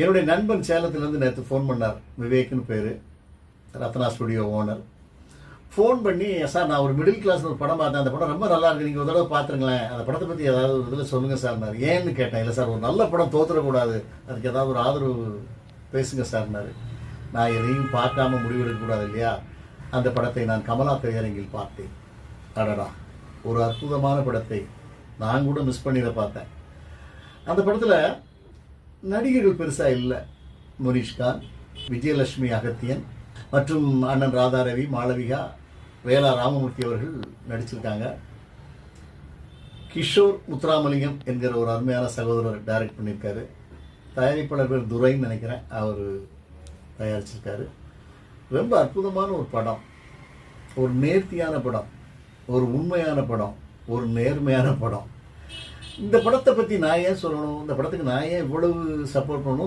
என்னுடைய நண்பன் சேலத்திலேருந்து நேற்று ஃபோன் பண்ணார். விவேக்னு பேர், ரத்னா ஸ்டுடியோ ஓனர். ஃபோன் பண்ணி, சார் நான் ஒரு மிடில் கிளாஸ் ஒரு படம் பார்த்தேன், அந்த படம் ரொம்ப நல்லா இருக்கு, நீங்கள் ஒரு தடவை பார்த்துருங்களேன், அந்த படத்தை பற்றி ஏதாவது ஒரு இதில் சொல்லுங்கள் சார்னார். ஏன்னு கேட்டேன். இல்லை சார், ஒரு நல்ல படம் தோற்றுடக்கூடாது, அதுக்கு ஏதாவது ஒரு ஆதரவு பேசுங்க சார்னார். நான் எதையும் பார்க்காம முடிவெடுக்கக்கூடாது இல்லையா? அந்த படத்தை நான் கமலா திரையரங்கில் பார்த்தேன். அடடா, ஒரு அற்புதமான படத்தை நான் கூட மிஸ் பண்ணிட பார்த்தேன். அந்த படத்தில் நடிகர்கள் பெருசாக இல்லை. முனிஷ்கான், விஜயலட்சுமி அகத்தியன் மற்றும் அண்ணன் ராதாரவி, மாளவிகா, வேலா ராமமூர்த்தி அவர்கள் நடிச்சிருக்காங்க. கிஷோர் முத்துராமலிங்கம் என்கிற ஒரு அருமையான சகோதரர் டைரக்ட் பண்ணியிருக்காரு. தயாரிப்பாளர் பேர் துரைன்னு நினைக்கிறேன், அவர் தயாரிச்சிருக்காரு. ரொம்ப அற்புதமான ஒரு படம், ஒரு நேர்த்தியான படம், ஒரு உண்மையான படம், ஒரு நேர்மையான படம். இந்த படத்தை பற்றி நான் ஏன் சொல்லணும், இந்த படத்துக்கு நான் ஏன் இவ்வளவு சப்போர்ட் பண்ணணும்?